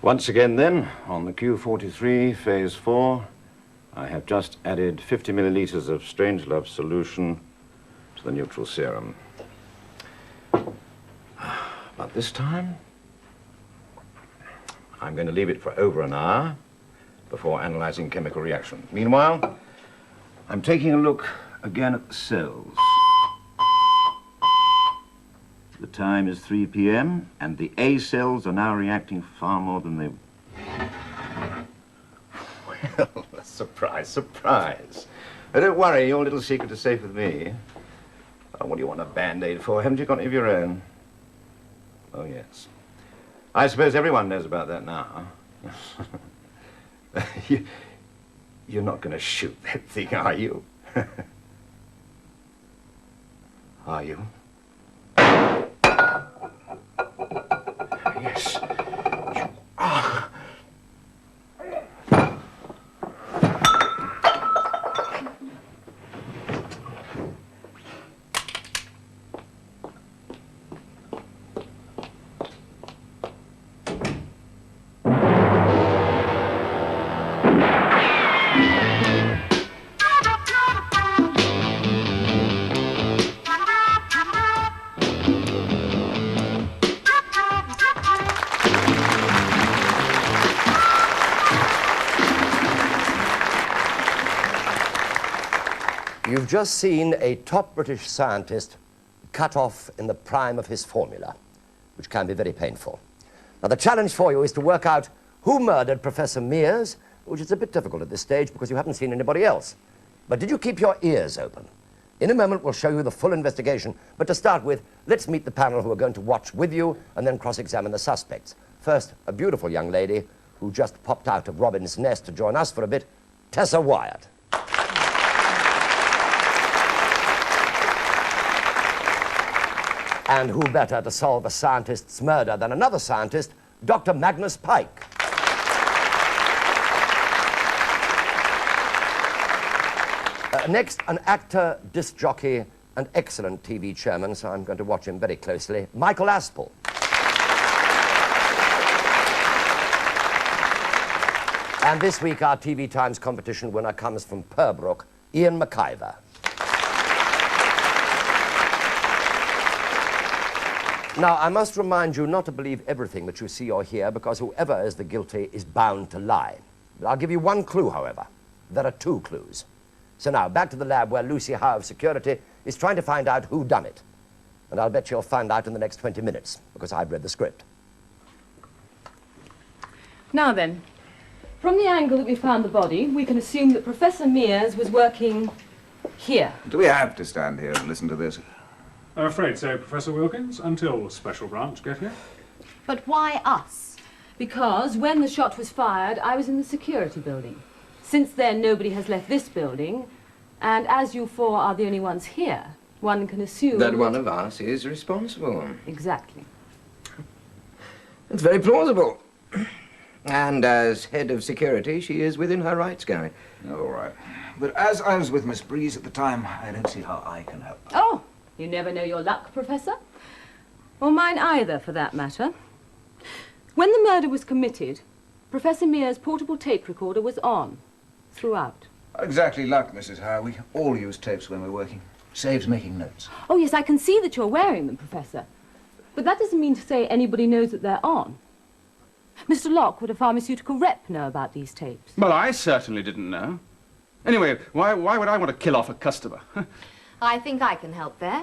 Once again then, on the Q43, phase 4, I have just added 50 milliliters of Strangelove solution to the neutral serum. But this time, I'm going to leave it for over an hour before analyzing chemical reaction. Meanwhile, I'm taking a look again at the cells. The time is 3 p.m. and the A cells are now reacting far more than they... Well, surprise, surprise. Don't worry, your little secret is safe with me. Oh, what do you want a Band-Aid for? Haven't you got any of your own? Oh, yes. I suppose everyone knows about that now. You're not going to shoot that thing, are you? Are you? Yes. You are. You've just seen a top British scientist cut off in the prime of his formula, which can be very painful. Now, the challenge for you is to work out who murdered Professor Mears, which is a bit difficult at this stage because you haven't seen anybody else. But did you keep your ears open? In a moment, we'll show you the full investigation. But to start with, let's meet the panel who are going to watch with you and then cross-examine the suspects. First, a beautiful young lady who just popped out of Robin's nest to join us for a bit, Tessa Wyatt. And who better to solve a scientist's murder than another scientist, Dr. Magnus Pike. Next, an actor, disc jockey, and excellent TV chairman, so I'm going to watch him very closely, Michael Aspel. And this week, our TV Times competition winner comes from Purbrook, Ian McIver. Now, I must remind you not to believe everything that you see or hear, because whoever is the guilty is bound to lie. I'll give you one clue, however. There are two clues. So now, back to the lab where Lucy Howe of security is trying to find out who done it. And I'll bet you'll find out in the next 20 minutes, because I've read the script. Now then, from the angle that we found the body, we can assume that Professor Mears was working here. Do we have to stand here and listen to this? I'm afraid so, Professor Wilkins, until Special Branch get here. But why us? Because when the shot was fired, I was in the security building. Since then, nobody has left this building, and as you four are the only ones here, one can assume... that one of us is responsible. Exactly. It's very plausible. And as head of security, she is within her rights, Gary. All right. But as I was with Miss Breeze at the time, I don't see how I can help. Oh, you never know your luck, Professor. Or mine either, for that matter. When the murder was committed, Professor Mears' portable tape recorder was on, throughout. Not exactly luck, Mrs. Howe. We all use tapes when we're working. Saves making notes. Oh, yes, I can see that you're wearing them, Professor. But that doesn't mean to say anybody knows that they're on. Mr. Locke, would a pharmaceutical rep know about these tapes? Well, I certainly didn't know. Anyway, why would I want to kill off a customer? I think I can help there.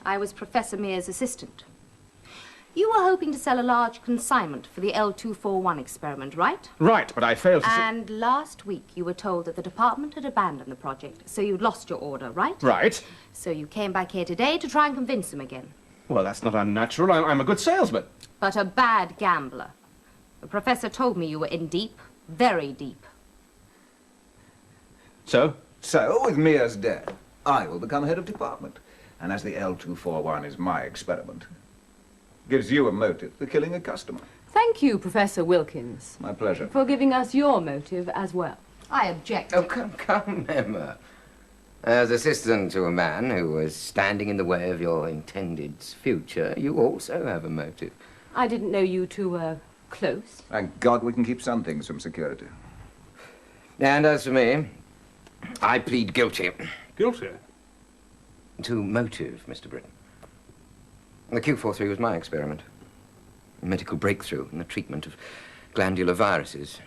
I was Professor Mears' assistant. You were hoping to sell a large consignment for the L241 experiment, right? Right, but I failed to... And last week you were told that the department had abandoned the project, so you'd lost your order, right? Right. So you came back here today to try and convince them again. Well, that's not unnatural. I'm a good salesman. But a bad gambler. The professor told me you were in deep, very deep. So? So, with Mears dead, I will become head of department. And as the L241 is my experiment, gives you a motive for killing a customer. Thank you, Professor Wilkins. My pleasure. For giving us your motive as well. I object. Oh, come, Emma. As assistant to a man who was standing in the way of your intended's future, you also have a motive. I didn't know you two were close. Thank God we can keep some things from security. And as for me, I plead guilty. Guilty? To motive, Mr. Britton. The Q43 was my experiment. A medical breakthrough in the treatment of glandular viruses.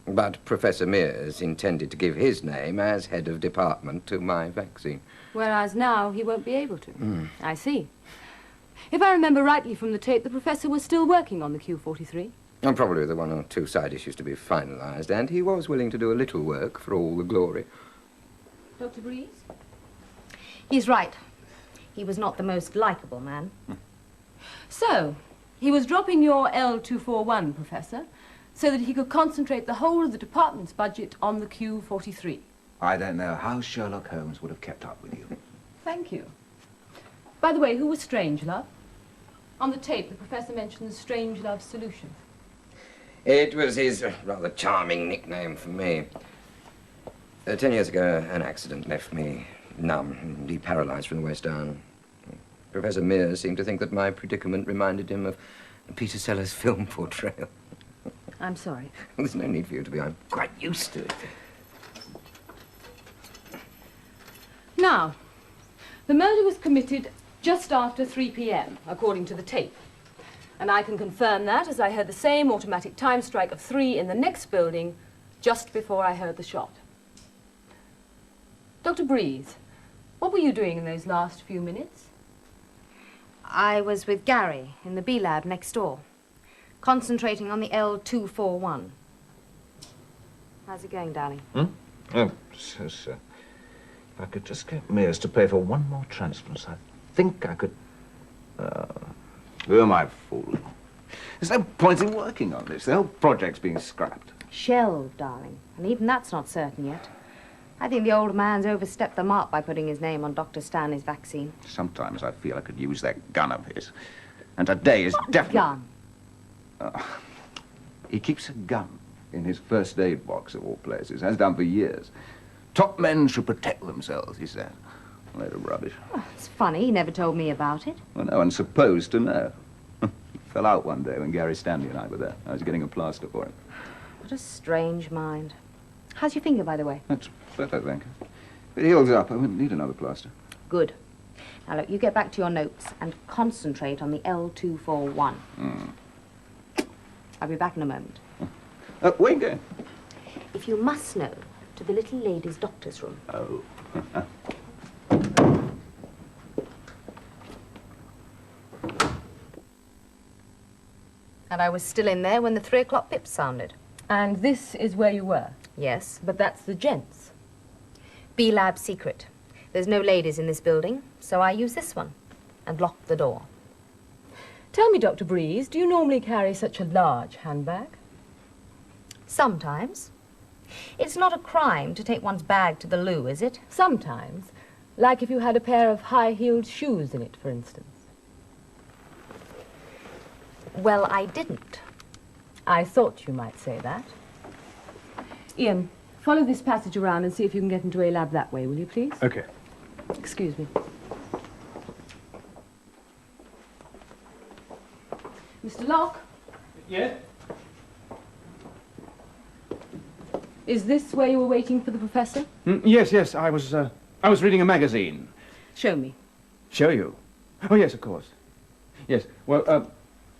But Professor Mears intended to give his name as head of department to my vaccine. Whereas now he won't be able to. I see. If I remember rightly from the tape, the professor was still working on the Q43. And probably the 1 or 2 side issues to be finalized, and he was willing to do a little work for all the glory. Dr. Breeze? He's right. He was not the most likable man. So, he was dropping your L241, Professor, so that he could concentrate the whole of the department's budget on the Q43. I don't know how Sherlock Holmes would have kept up with you. Thank you. By the way, who was Strangelove? On the tape, the professor mentioned the Strangelove solution. It was his rather charming nickname for me. 10 years ago, an accident left me numb and deparalyzed from the waist down. Professor Mears seemed to think that my predicament reminded him of Peter Sellers' film portrayal. I'm sorry. There's no need for you to be. I'm quite used to it. Now, the murder was committed just after 3 p.m., according to the tape. And I can confirm that, as I heard the same automatic time strike of 3 in the next building just before I heard the shot. Dr. Breeze, what were you doing in those last few minutes? I was with Gary in the B lab next door, concentrating on the L241. How's it going, darling? Oh, so. If I could just get Mears to pay for 1 more transference, I think I could... Who am I fooling? There's no point in working on this. The whole project's being scrapped. Shelved, darling. And even that's not certain yet. I think the old man's overstepped the mark by putting his name on Dr. Stanley's vaccine. Sometimes I feel I could use that gun of his. And today is definitely... Gun. He keeps a gun in his first aid box, of all places. Has done for years. Top men should protect themselves, he said. A load of rubbish. Oh, it's funny, he never told me about it. Well, no one's supposed to know. He fell out one day when Gary Stanley and I were there. I was getting a plaster for him. What a strange mind. How's your finger, by the way? That's better, I think. It heals up. I wouldn't need another plaster. Good. Now, look, you get back to your notes and concentrate on the L241. I'll be back in a moment. Where you going? If you must know, to the little lady's doctor's room. Oh. And I was still in there when the 3 o'clock pip sounded. And this is where you were? Yes. But that's the gents. B-lab secret. There's no ladies in this building, so I use this one and lock the door. Tell me, Dr. Breeze, do you normally carry such a large handbag? Sometimes. It's not a crime to take one's bag to the loo, is it? Sometimes. Like if you had a pair of high-heeled shoes in it, for instance. Well, I didn't. I thought you might say that. Ian, follow this passage around and see if you can get into A lab that way, will you, please? Okay. Excuse me. Mr. Locke? Yeah? Is this where you were waiting for the professor? Yes, I was reading a magazine. Show me. Show you? Oh, yes, of course. Yes, well,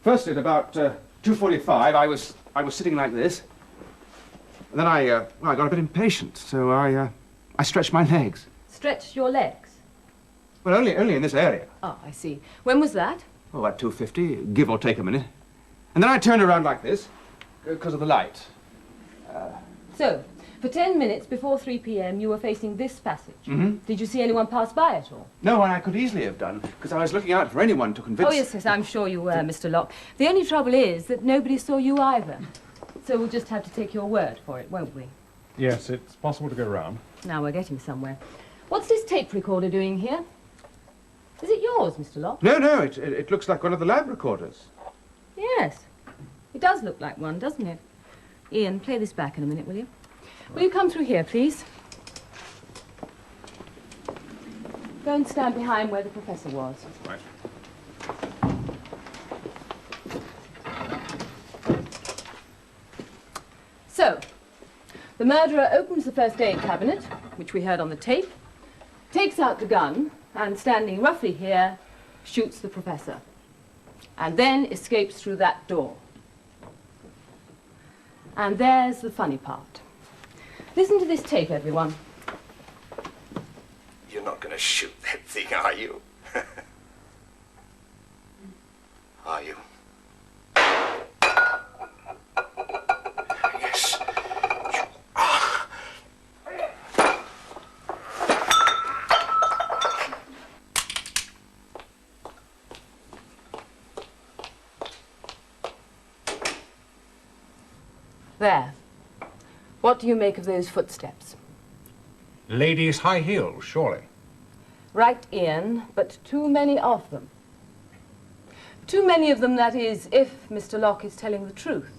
first at about 2:45, I was sitting like this. And then I got a bit impatient, so I stretched my legs. Stretched your legs? Well, only in this area. Oh, I see. When was that? Oh, at 2:50, give or take a minute. And then I turned around like this, because of the light. So, for 10 minutes before 3 p.m., you were facing this passage. Mm-hmm. Did you see anyone pass by at all? No, and I could easily have done, because I was looking out for anyone to convince... Oh, yes, I'm sure you were, Mr. Locke. The only trouble is that nobody saw you either. So we'll just have to take your word for it, won't we? Yes, it's possible to go round. Now we're getting somewhere. What's this tape recorder doing here? Is it yours, Mr. Locke? No, it looks like one of the lab recorders. Yes. It does look like one, doesn't it? Ian, play this back in a minute, will you? Will you come through here, please? Go and stand behind where the professor was. Right. murderer opens the first aid cabinet, which we heard on the tape, takes out the gun, and standing roughly here, shoots the professor, and then escapes through that door. And there's the funny part. Listen to this tape, everyone. You're not going to shoot that thing, are you? Are you? Yes, you are. There. What do you make of those footsteps? Ladies' high heels, surely. Right, Ian, but too many of them. Too many of them, that is, if Mr. Locke is telling the truth.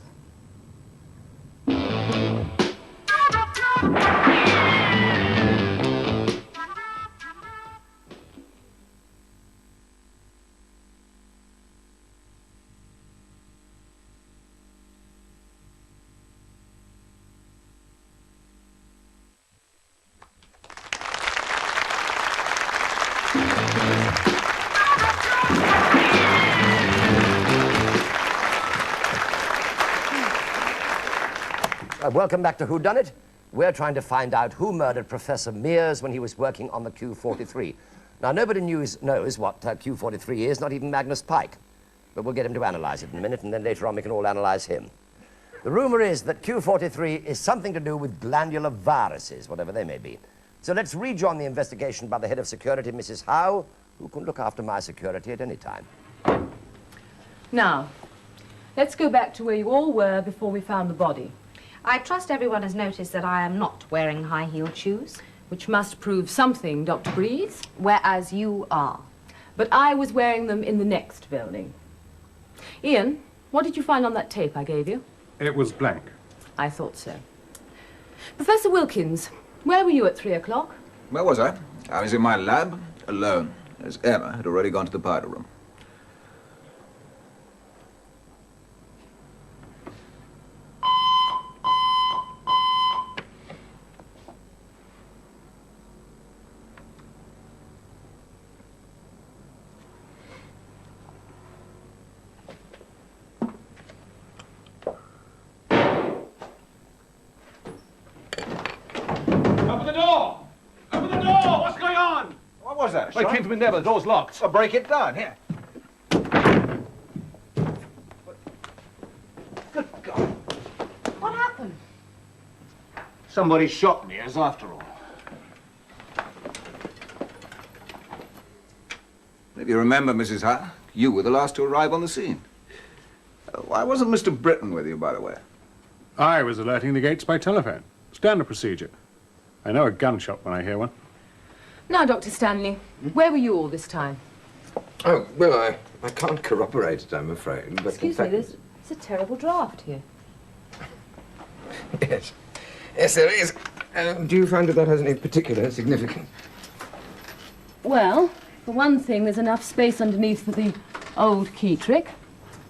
Welcome back to WHODUNNIT. We're trying to find out who murdered Professor Mears when he was working on the Q43. Now, nobody knows what Q43 is, not even Magnus Pike. But we'll get him to analyze it in a minute, and then later on we can all analyze him. The rumor is that Q43 is something to do with glandular viruses, whatever they may be. So let's rejoin the investigation by the head of security, Mrs. Howe, who can look after my security at any time. Now, let's go back to where you all were before we found the body. I trust everyone has noticed that I am not wearing high-heeled shoes. Which must prove something, Dr. Breeze. Whereas you are. But I was wearing them in the next building. Ian, what did you find on that tape I gave you? It was blank. I thought so. Professor Wilkins, where were you at 3 o'clock? Where was I? I was in my lab, alone, as Emma had already gone to the powder room. Open the door! Open the door! What's going on? What was that, I came from in there, but the door's locked. Well, break it down, here. Good God. What happened? Somebody shot me, as after all. If you remember, Mrs. Howe, you were the last to arrive on the scene. Why wasn't Mr. Britton with you, by the way? I was alerting the gates by telephone. Standard procedure. I know a gunshot when I hear one. Now, Dr. Stanley, where were you all this time? Oh, well, I can't corroborate it, I'm afraid. But Excuse me, there's a terrible draft here. Yes. Yes, there is. Do you find that has any particular significance? Well, for one thing, there's enough space underneath for the old key trick.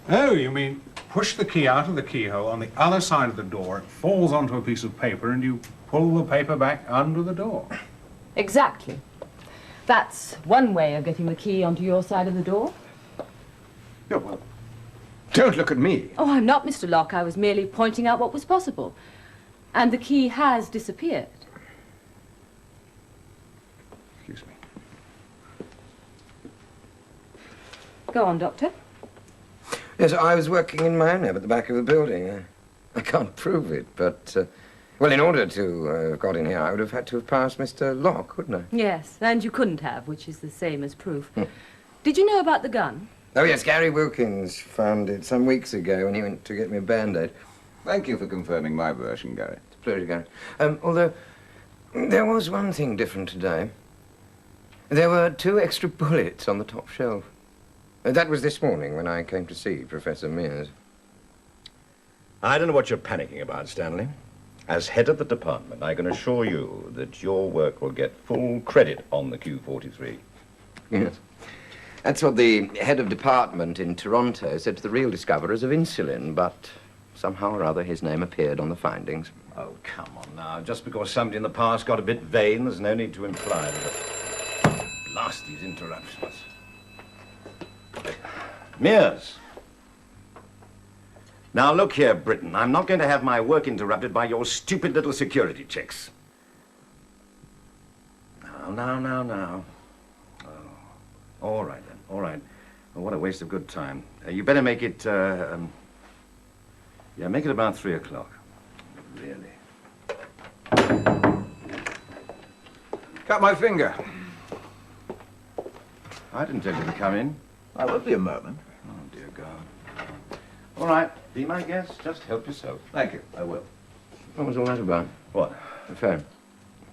Oh, you mean push the key out of the keyhole on the other side of the door, it falls onto a piece of paper, and you pull the paper back under the door. Exactly. That's one way of getting the key onto your side of the door. Yeah, well, don't look at me. Oh, I'm not, Mr. Locke. I was merely pointing out what was possible. And the key has disappeared. Excuse me. Go on, Doctor. Yes, I was working in my own lab at the back of the building. I can't prove it, but, well, in order to have got in here, I would have had to have passed Mr. Locke, wouldn't I? Yes, and you couldn't have, which is the same as proof. Did you know about the gun? Oh, yes, Gary Wilkins found it some weeks ago when he went to get me a Band-Aid. Thank you for confirming my version, Gary. It's a pleasure, Gary. Although, there was one thing different today. There were 2 extra bullets on the top shelf. That was this morning when I came to see Professor Mears. I don't know what you're panicking about, Stanley. As head of the department, I can assure you that your work will get full credit on the Q43. Yes. That's what the head of department in Toronto said to the real discoverers of insulin, but somehow or other his name appeared on the findings. Oh, come on now. Just because somebody in the past got a bit vain, there's no need to imply that. Blast these interruptions. Mears. Now, look here, Britton. I'm not going to have my work interrupted by your stupid little security checks. Now. Oh. All right, then. All right. Well, what a waste of good time. You better make it, yeah, make it about 3 o'clock. Really. Cut my finger. I didn't tell you to come in. I won't be a moment. Oh, dear God. All right, be my guest. Just help yourself. Thank you, I will. What was all that about? What? The phone.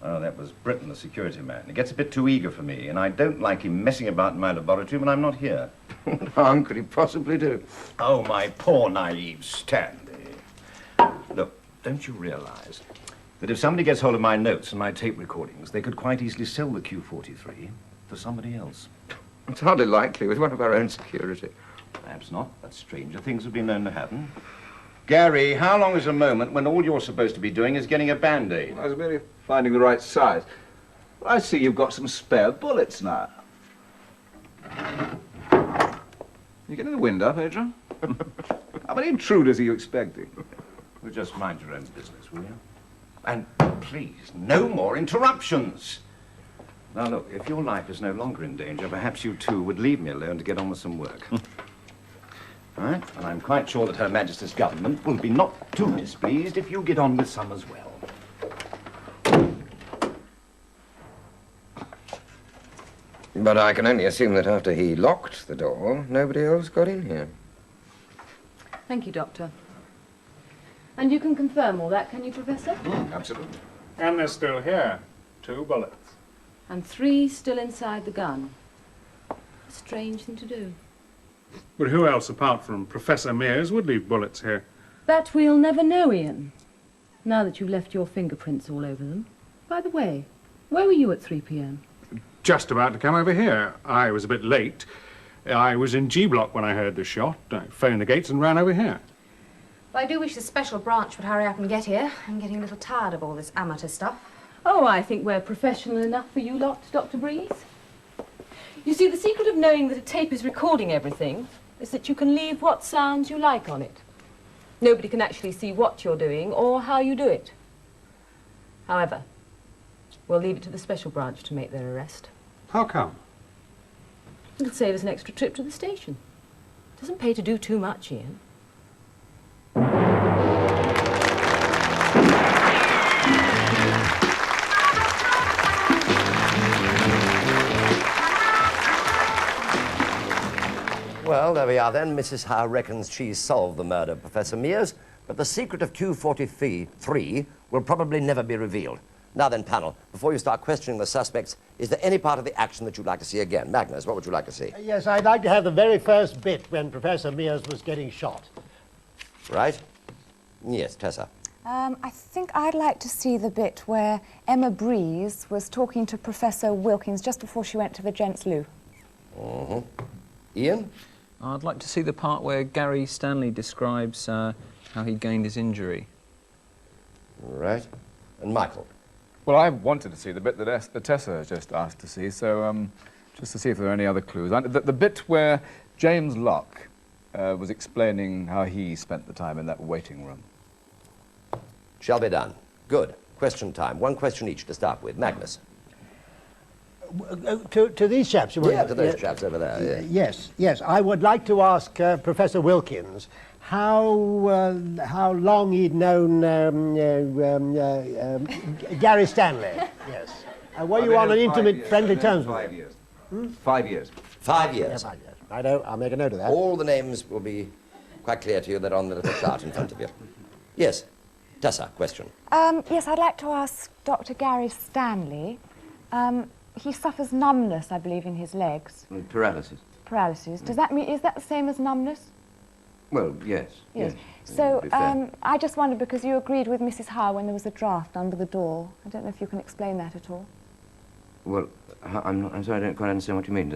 Oh, that was Britton, the security man. He gets a bit too eager for me, and I don't like him messing about in my laboratory when I'm not here. What harm could he possibly do? Oh, my poor, naive Stanley. Look, don't you realize that if somebody gets hold of my notes and my tape recordings, they could quite easily sell the Q43 to somebody else? It's hardly likely with one of our own security. Perhaps not, but stranger things have been known to happen. Gary, how long is a moment when all you're supposed to be doing is getting a Band-Aid? I was merely finding the right size. Well, I see you've got some spare bullets now. You getting the wind up, Adrian? How many intruders are you expecting? Well, just mind your own business, will you? And please, no more interruptions. Now, look, if your life is no longer in danger, perhaps you two would leave me alone to get on with some work. All right? And I'm quite sure that Her Majesty's government will be not too displeased if you get on with some as well. But I can only assume that after he locked the door, nobody else got in here. Thank you, Doctor. And you can confirm all that, can you, Professor? Absolutely. And they're still here. 2 bullets. And 3 still inside the gun. A strange thing to do. But who else, apart from Professor Mears, would leave bullets here? That we'll never know, Ian. Now that you've left your fingerprints all over them. By the way, where were you at 3 p.m.? Just about to come over here. I was a bit late. I was in G Block when I heard the shot. I phoned the gates and ran over here. Well, I do wish the special branch would hurry up and get here. I'm getting a little tired of all this amateur stuff. Oh, I think we're professional enough for you lot, Dr. Breeze. You see, the secret of knowing that a tape is recording everything is that you can leave what sounds you like on it. Nobody can actually see what you're doing or how you do it. However, we'll leave it to the special branch to make their arrest. How come? It'll save us an extra trip to the station. Doesn't pay to do too much, Ian. Well, there we are then. Mrs. Howe reckons she's solved the murder of Professor Mears, but the secret of Q43 will probably never be revealed. Now then, panel, before you start questioning the suspects, is there any part of the action that you'd like to see again? Magnus, what would you like to see? Yes, I'd like to have the very first bit when Professor Mears was getting shot. Right? Yes, Tessa. I think I'd like to see the bit where Emma Breeze was talking to Professor Wilkins just before she went to the gents' loo. Mm-hmm. Ian? I'd like to see the part where Gary Stanley describes how he gained his injury. Right. And Michael? Well, I wanted to see the bit that Tessa just asked to see, so just to see if there are any other clues. The bit where James Locke was explaining how he spent the time in that waiting room. Shall be done. Good. Question time. 1 question each to start with. Magnus? To these chaps? Yeah, to those chaps over there. Yeah. Yes. I would like to ask Professor Wilkins how long he'd known Gary Stanley. Yes. Were you on an intimate, friendly terms with him? 5 years. 5 years. 5 years. Yeah, 5 years. I know. I'll make a note of that. All the names will be quite clear to you. They're on the little chart in front of you. Yes. Tessa, question. Yes, I'd like to ask Dr. Gary Stanley. He suffers numbness, I believe, in his legs. Paralysis. Paralysis. Does that mean, is that the same as numbness? Well, yes. So, to be fair. I just wondered, because you agreed with Mrs. Howe when there was a draft under the door. I don't know if you can explain that at all. Well, I'm sorry, I don't quite understand what you mean.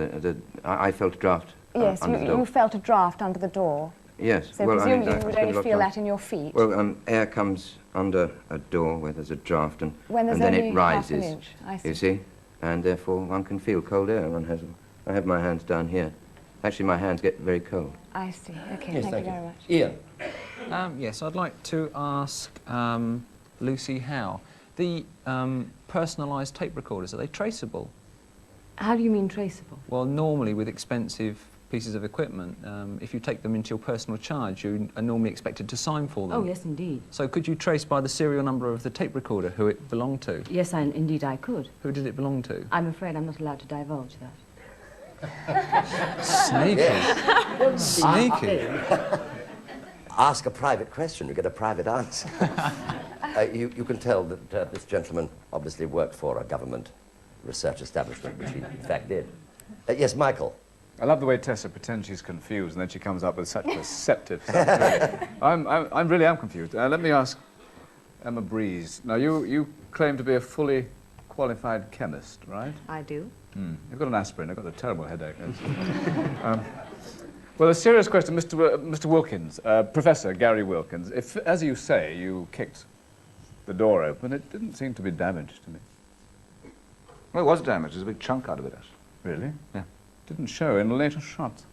I felt a draft Yes, under the door. you felt a draft under the door. Yes. So well, presumably I you would spend a only lot of feel time- that in your feet. Well, air comes under a door where there's a draft, and When there's then only it half an rises. inch, I You see, and therefore one can feel cold air. I have my hands down here. Actually, my hands get very cold. I see. Okay, Yes, thank you very much. Ian. Yes, I'd like to ask Lucy Howe. The personalised tape recorders, are they traceable? How do you mean traceable? Well, normally with expensive pieces of equipment, if you take them into your personal charge, you are normally expected to sign for them. Oh, yes, indeed. So could you trace by the serial number of the tape recorder who it belonged to? Yes, indeed I could. Who did it belong to? I'm afraid I'm not allowed to divulge that. Sneaky. Sneaky. Ask a private question, you get a private answer. You can tell that this gentleman obviously worked for a government research establishment, which he in fact did. Yes, Michael. I love the way Tessa pretends she's confused and then she comes up with such perceptive stuff. I really am confused. Let me ask Emma Breeze. Now, you claim to be a fully qualified chemist, right? I do. You've got an aspirin. I've got a terrible headache. Well, a serious question, Mr. Wilkins, Professor Gary Wilkins. If, as you say, you kicked the door open, it didn't seem to be damaged to me. Well, it was damaged. There's a big chunk out of it. Really? Yeah. Didn't show in a later shot.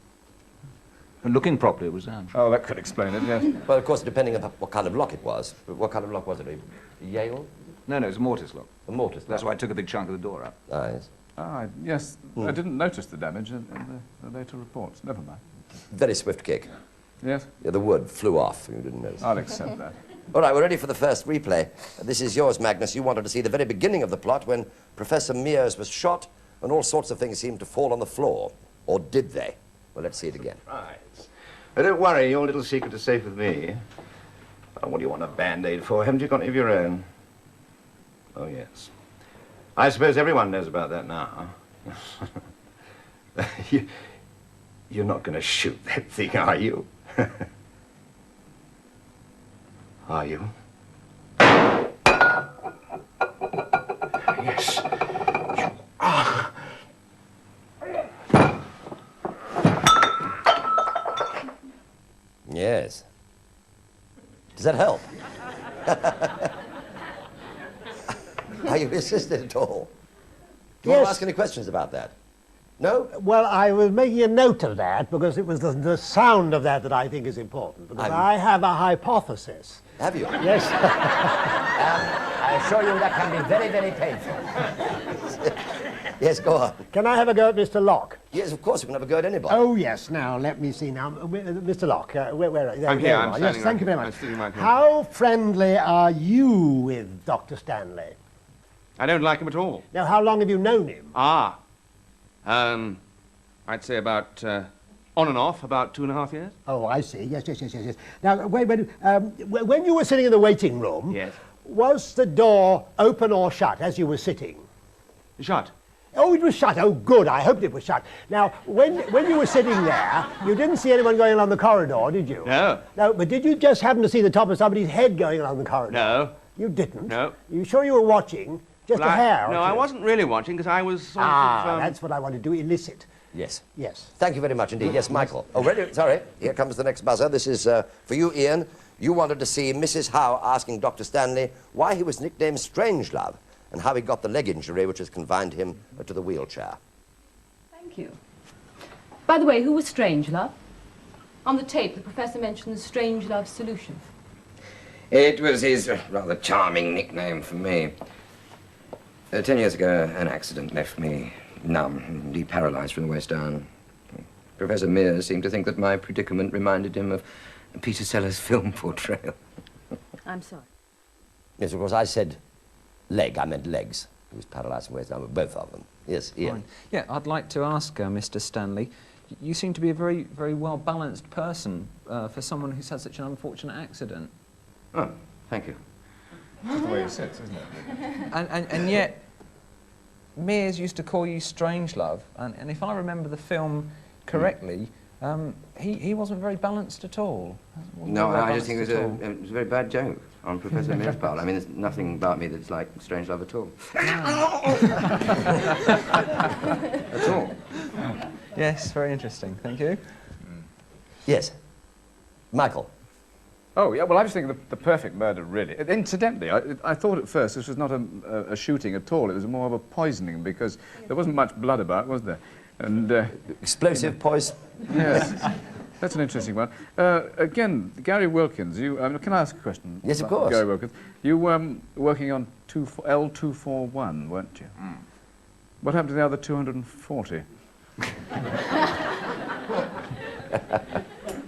And looking properly, it was damaged. Oh, that could explain it, yes. Well, of course, depending on what kind of lock it was. What kind of lock was it? A Yale? No, it was a mortise lock. A mortise lock? That's why I took a big chunk of the door out. Ah, yes. Ah, yes. I didn't notice the damage in the later reports. Never mind. Very swift kick. Yes? Yeah, the wood flew off. You didn't notice. I'll accept that. All right, we're ready for the first replay. This is yours, Magnus. You wanted to see the very beginning of the plot when Professor Mears was shot and all sorts of things seemed to fall on the floor. Or did they? Well, let's see it again. Surprise. Don't worry, your little secret is safe with me. What do you want a Band-Aid for? Haven't you got any of your own? Oh, yes. I suppose everyone knows about that now. You're not going to shoot that thing, are you? Are you? Yes. You are. Yes. Does that help? Are you assisted at all? Do you want to ask any questions about that? No? Well, I was making a note of that because it was the sound of that I think is important. Because I have a hypothesis. Have you? Yes. I assure you that can be very, very painful. Yes, go on. Can I have a go at Mr. Locke? Yes, of course, you can have a go at anybody. Oh, yes. Now, let me see now. Mr. Locke, where are you? I'm here. I'm Yes, standing thank you very I'm much. sitting right here. How friendly are you with Dr. Stanley? I don't like him at all. Now, how long have you known him? I'd say about, on and off, about 2.5 years. Oh, I see. Yes. Now, when you were sitting in the waiting room, Yes. was the door open or shut as you were sitting? Shut. Oh, it was shut. Oh, good. I hoped it was shut. Now, when you were sitting there, you didn't see anyone going along the corridor, did you? No. No, but did you just happen to see the top of somebody's head going along the corridor? No. You didn't? No. You sure you were watching? Just Well, a hair? or No, I two? wasn't really watching because I was sort of... That's what I wanted to elicit. Yes. Yes. Thank you very much indeed. Yes, Michael. Oh, ready? Sorry. Here comes the next buzzer. This is for you, Ian. You wanted to see Mrs. Howe asking Dr. Stanley why he was nicknamed Strangelove and how he got the leg injury which has confined him to the wheelchair. Thank you. By the way, who was Strangelove? On the tape, the professor mentioned the Strangelove solution. It was his rather charming nickname for me. 10 years ago, an accident left me numb and deparalyzed from the waist down. Professor Mears seemed to think that my predicament reminded him of Peter Sellers' film portrayal. I'm sorry. Yes, of course, I said leg. I meant legs. He was paralysed from the waist down, both of them. Yes, Ian. Fine. Yeah, I'd like to ask Mr. Stanley, you seem to be a very, very well-balanced person for someone who's had such an unfortunate accident. Oh, thank you. That's the way he sits, isn't it? And yet, Mears used to call you Strangelove, and if I remember the film correctly, he wasn't very balanced at all. No, I just think it was a very bad joke on Professor Mears' part. I mean, there's nothing about me that's like Strangelove at all. At all. Yes, very interesting. Thank you. Yes. Michael. Oh, yeah, well, I was thinking the perfect murder, really. Incidentally, I thought at first this was not a shooting at all. It was more of a poisoning, because there wasn't much blood about, was there? And explosive poison. Yes. That's an interesting one. Again, Gary Wilkins, can I ask a question? Yes, of course. Gary Wilkins. You were working on L241, weren't you? Mm. What happened to the other 240?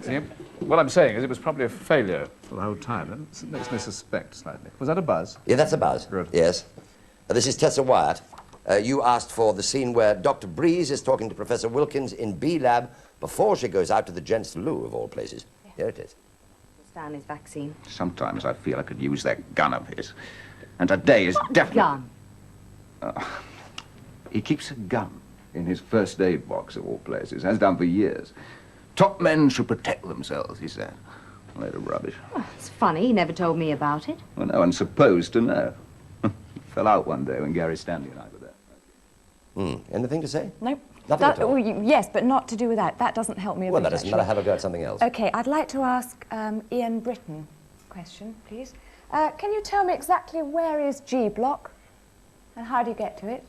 See, what I'm saying is it was probably a failure for the whole time. That makes me suspect slightly. Was that a buzz? Yeah, that's a buzz. Good. Yes. This is Tessa Wyatt. You asked for the scene where Dr. Breeze is talking to Professor Wilkins in B lab before she goes out to the gents' loo, of all places. Yeah. Here it is. Stanley's vaccine. Sometimes I feel I could use that gun of his. And today is definitely... Gun? He keeps a gun in his first aid box, of all places, has done for years. Top men should protect themselves, he said. A load of rubbish. Oh, it's funny, he never told me about it. Well, no one's supposed to know. He fell out one day when Gary Stanley and I were there. Anything to say? Nope. Nothing at all? Yes, but not to do with that. That doesn't help me a Well, bit, that doesn't matter. Have a go at something else. OK, I'd like to ask Ian Britton a question, please. Can you tell me exactly where is G block and how do you get to it?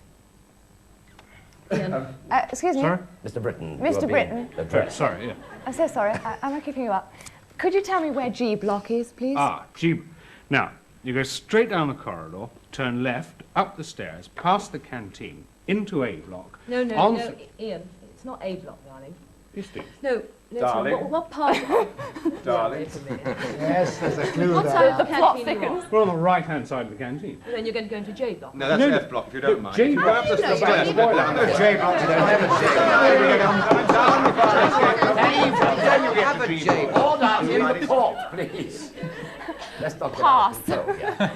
Excuse me? Sorry? Mr. Britton. Mr. Britton. Sorry, yeah. I'm so sorry. I'm not keeping you up. Could you tell me where G block is, please? Ah, G. Now, you go straight down the corridor, turn left, up the stairs, past the canteen, into A block. No, on Ian, it's not A block, darling. Yes, Steve. No, Darling. what part of Darling. Yes, there's a clue what there. side of the plot thickens? We're on the right-hand side of the canteen. Then you're going to go into J block. No, that's F block, if you don't mind. J If you go block. up the stairs, J block. down the J block. Then you have a J. Order in the court, please. Let's not get out of control here.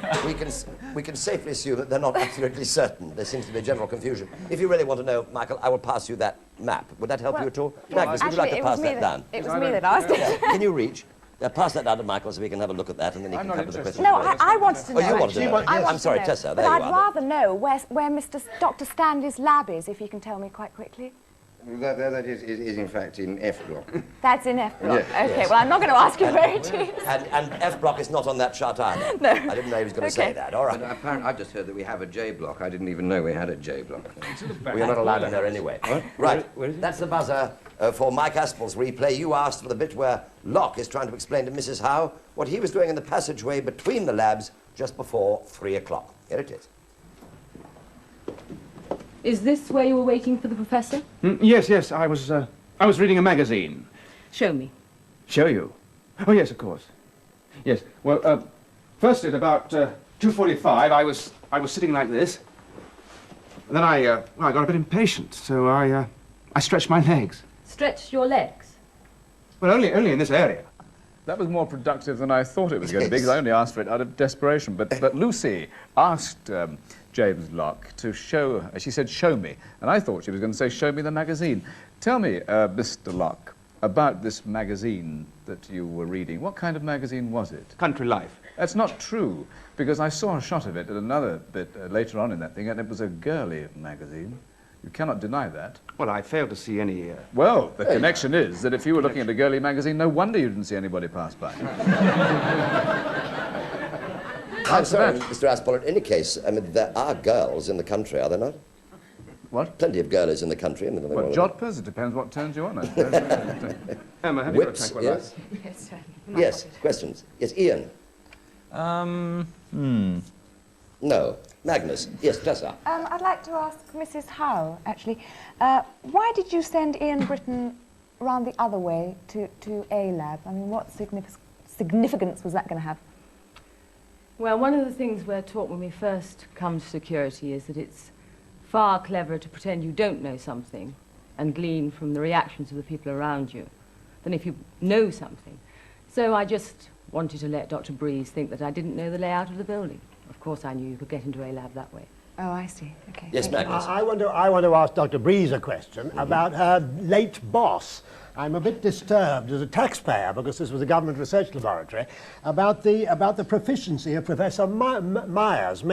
We can safely assume that they're not absolutely certain. There seems to be a general confusion. If you really want to know, Michael, I will pass you that map. Would that help you at all? Magnus, would you like to pass that down? It was me that asked it. Can you reach? Pass that down to Michael so we can have a look at that, and then he can cover the question. No, I wanted to know. Oh, you wanted to know? I wanted I'm sorry, to know. Tessa, But there you I'd are. rather know where Dr. Stanley's lab is, if you can tell me quite quickly. That is in fact in F block. That's in F block. Yes. OK, well, I'm not going to ask you where it is. And F block is not on that chart either. No. I didn't know he was going to say that. All right. But apparently, I just heard that we have a J block. I didn't even know we had a J block. We are not allowed in there anyway. Right. That's the buzzer for Mike Aspel's replay. You asked for the bit where Locke is trying to explain to Mrs. Howe what he was doing in the passageway between the labs just before 3 o'clock. Here it is. Is this where you were waiting for the professor? Yes, I was reading a magazine. Show me. Show you? Oh, yes, of course. Yes, well, first at about 2:45, I was sitting like this. And then I got a bit impatient, so I stretched my legs. Stretch your legs. Well, only in this area. That was more productive than I thought it was going to be, because I only asked for it out of desperation. But Lucy asked James Locke to show her. She said, show me. And I thought she was going to say, show me the magazine. Tell me, Mr. Locke, about this magazine that you were reading. What kind of magazine was it? Country Life. That's not true, because I saw a shot of it at another bit later on in that thing, and it was a girly magazine. You cannot deny that. Well, I failed to see any... Well, the connection is that if you were looking at a girly magazine, no wonder you didn't see anybody pass by. I'm sorry, Mr. Aspel, in any case, I mean, there are girls in the country, are there not? What? Plenty of girlies in the country. I mean, What, jodhpurs? It depends what turns you on, I suppose. Emma, have you got a Whips, tranquil yes? Yes, sir. Yes, questions. Yes, Ian? No. Magnus? Yes, Tessa? I'd like to ask Mrs. Howe, actually. Why did you send Ian Britton round the other way to A lab? I mean, what significance was that going to have? Well, one of the things we're taught when we first come to security is that it's far cleverer to pretend you don't know something and glean from the reactions of the people around you than if you know something. So I just wanted to let Dr. Breeze think that I didn't know the layout of the building. Of course, I knew you could get into A lab that way. Oh, I see. Okay. Yes, thank you. Magnus. I want to ask Dr. Breeze a question about her late boss. I'm a bit disturbed as a taxpayer, because this was a government research laboratory, about the proficiency of Professor Mears.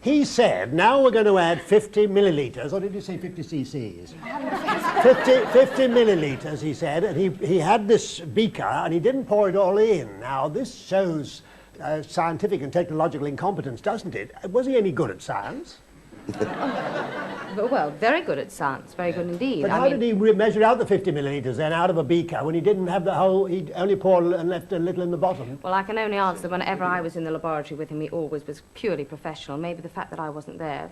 He said, now we're going to add 50 millilitres, or did you say 50 cc's? 50 millilitres, he said, and he had this beaker, and he didn't pour it all in. Now, this shows scientific and technological incompetence, doesn't it? Was he any good at science? Well, very good at science, very good indeed. But how did he measure out the 50 millilitres then out of a beaker when he didn't have the whole, he only poured and left a little in the bottom? Well, I can only answer whenever I was in the laboratory with him, he always was purely professional. Maybe the fact that I wasn't there.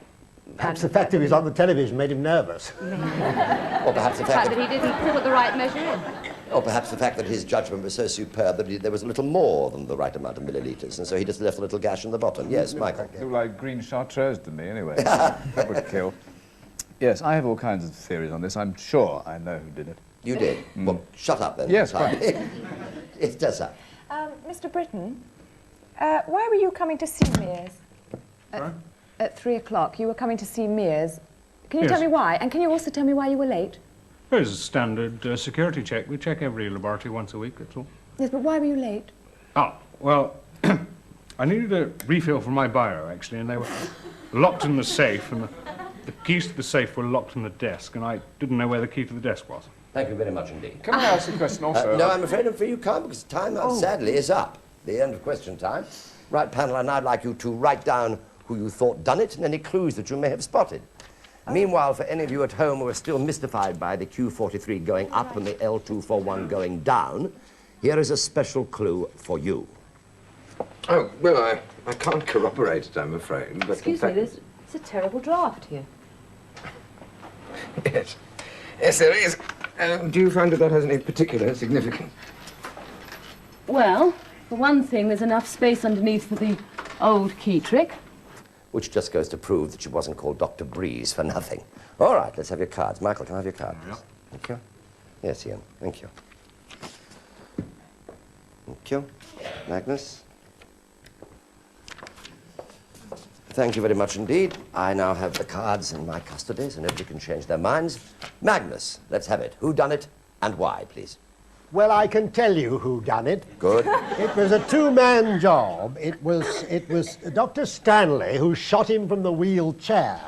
Perhaps the fact that he was on the television made him nervous. Or perhaps the The fact that he didn't put the right measure in. Or perhaps the fact that his judgment was so superb that there was a little more than the right amount of millilitres, and so he just left a little gash in the bottom. Yes, Michael. Looked like green chartreuse to me, anyway. That would kill. Yes, I have all kinds of theories on this. I'm sure I know who did it. You did? Well, shut up then. Yes, quite. It's Tessa. Mr. Britton, why were you coming to see Mears? At 3 o'clock, you were coming to see Mears. Can you Yes. tell me why? And can you also tell me why you were late? There's a standard security check. We check every laboratory once a week, that's all. Yes, but why were you late? Oh, well, I needed a refill for my biro, actually, and they were locked in the safe, and the keys to the safe were locked in the desk, and I didn't know where the key to the desk was. Thank you very much indeed. Can I ask a question also? No, I'm afraid you can't, because time, sadly, is up. The end of question time. Right, panel, and I'd like you to write down who you thought done it and any clues that you may have spotted. Meanwhile, for any of you at home who are still mystified by the Q43 going up and the L241 going down, here is a special clue for you. Oh, well, I can't corroborate it, I'm afraid. But Excuse me, there's a terrible draft here. Yes. Yes, there is. Do you find that has any particular significance? Well, for one thing, there's enough space underneath for the old key trick. Which just goes to prove that she wasn't called Dr. Breeze for nothing. All right, let's have your cards. Michael, can I have your card? Yeah. Thank you. Yes, Ian, thank you. Thank you. Magnus. Thank you very much indeed. I now have the cards in my custody, so nobody can change their minds. Magnus, let's have it. Who done it and why, please? Well, I can tell you who done it. Good. It was a two-man job. It was Dr. Stanley who shot him from the wheelchair,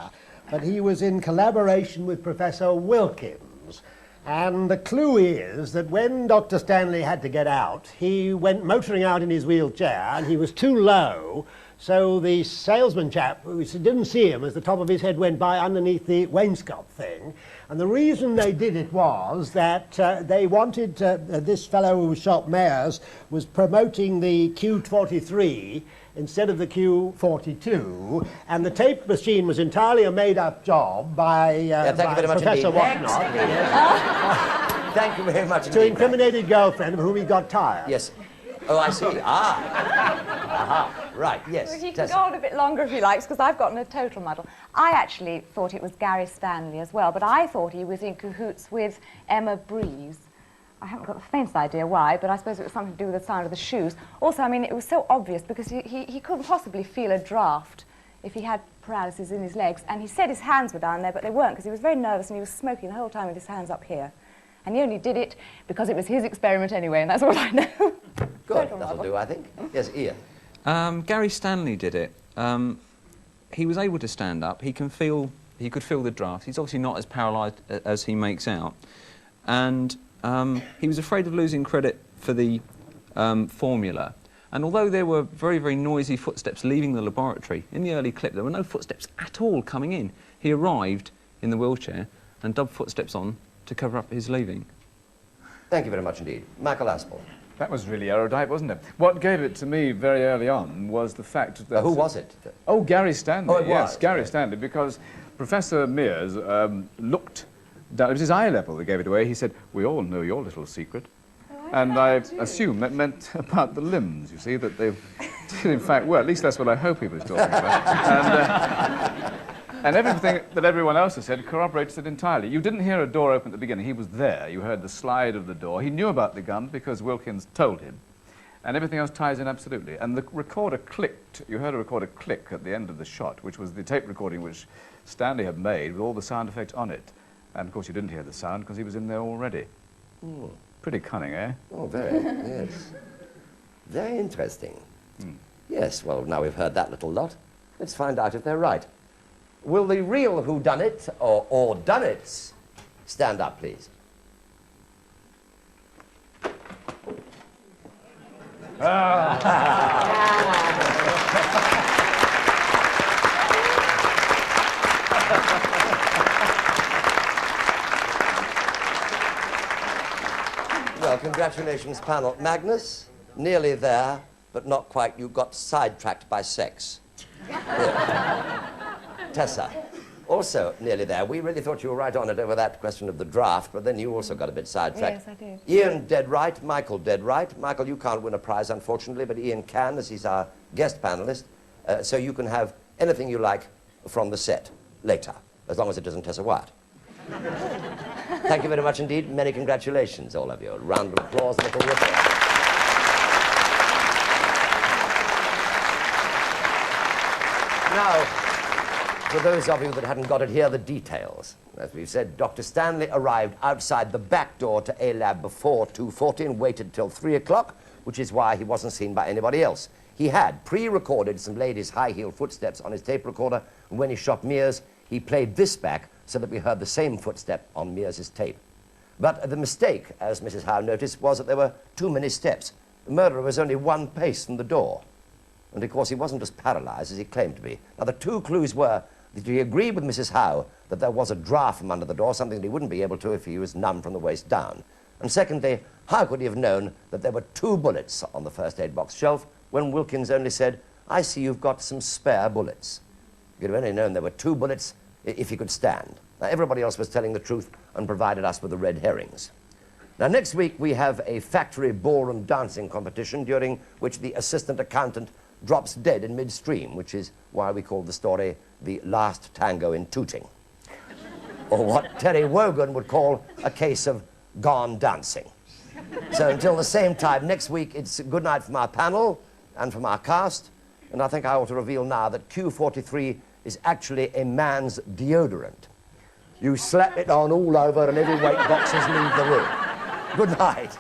but he was in collaboration with Professor Wilkins. And the clue is that when Dr. Stanley had to get out, he went motoring out in his wheelchair, and he was too low, so the salesman chap, who didn't see him as the top of his head went by underneath the wainscot thing. And the reason they did it was that they wanted, this fellow who shot Mears was promoting the Q43 instead of the Q42, and the tape machine was entirely a made-up job by, thank you very much Professor indeed. Whatnot. Thank you very much To indeed. incriminate his girlfriend of whom he got tired. Yes. Oh, I see. Aha. Right, yes. Well, he can Tessa. go on a bit longer if he likes, because I've gotten a total muddle. I actually thought it was Gary Stanley as well, but I thought he was in cahoots with Emma Breeze. I haven't got the faintest idea why, but I suppose it was something to do with the sound of the shoes. Also, I mean, it was so obvious because he couldn't possibly feel a draft if he had paralysis in his legs, and he said his hands were down there, but they weren't, because he was very nervous and he was smoking the whole time with his hands up here. And he only did it because it was his experiment anyway, and that's all I know. Good, that'll do, I think. Yes, Ian. Gary Stanley did it. He was able to stand up. He could feel the draft. He's obviously not as paralysed as he makes out. And he was afraid of losing credit for the formula. And although there were very, very noisy footsteps leaving the laboratory, in the early clip there were no footsteps at all coming in. He arrived in the wheelchair and dubbed footsteps on to cover up his leaving. Thank you very much indeed. Michael Aspel. That was really erudite, wasn't it? What gave it to me very early on was the fact that... Who was it? Oh, Gary Stanley. Oh, it yes, was. Gary Stanley, because Professor Mears looked down, it was his eye level that gave it away. He said, "We all know your little secret." And I assume that meant about the limbs, you see, that they did in fact well. At least that's what I hope he was talking about. And everything that everyone else has said corroborates it entirely. You didn't hear a door open at the beginning. He was there. You heard the slide of the door. He knew about the gun because Wilkins told him. And everything else ties in absolutely. And the recorder clicked. You heard a recorder click at the end of the shot, which was the tape recording which Stanley had made with all the sound effects on it. And, of course, you didn't hear the sound because he was in there already. Mm. Pretty cunning, eh? Oh, very, yes. Very interesting. Yes, well, now we've heard that little lot. Let's find out if they're right. Will the real whodunit or dunnits stand up, please? Well, congratulations, panel. Magnus, nearly there, but not quite. You got sidetracked by sex. Yeah. Tessa, also nearly there. We really thought you were right on it over that question of the draft, but then you also got a bit sidetracked. Yes, I did. Ian dead right, Michael dead right. Michael, you can't win a prize, unfortunately, but Ian can, as he's our guest panelist. So you can have anything you like from the set later, as long as it isn't Tessa Wyatt. Thank you very much indeed. Many congratulations, all of you. A round of applause, little ripple. Now, for those of you that hadn't got it, here are the details. As we've said, Dr. Stanley arrived outside the back door to A-Lab before 2:40 and waited till 3 o'clock, which is why he wasn't seen by anybody else. He had pre-recorded some ladies' high-heeled footsteps on his tape recorder, and when he shot Mears, he played this back so that we heard the same footstep on Mears's tape. But the mistake, as Mrs. Howe noticed, was that there were too many steps. The murderer was only one pace from the door. And, of course, he wasn't as paralyzed as he claimed to be. Now, the two clues were that he agreed with Mrs. Howe that there was a draft from under the door, something that he wouldn't be able to if he was numb from the waist down. And secondly, how could he have known that there were 2 bullets on the first aid box shelf when Wilkins only said, "I see you've got some spare bullets"? He could have only known there were 2 bullets if he could stand. Now, everybody else was telling the truth and provided us with the red herrings. Now, next week, we have a factory ballroom dancing competition during which the assistant accountant drops dead in midstream, which is why we call the story The Last Tango in Tooting. Or what Terry Wogan would call a case of gone dancing. So until the same time next week, it's good night from our panel and from our cast. And I think I ought to reveal now that Q43 is actually a man's deodorant. You slap it on all over and every weight boxes leave the room. Good night.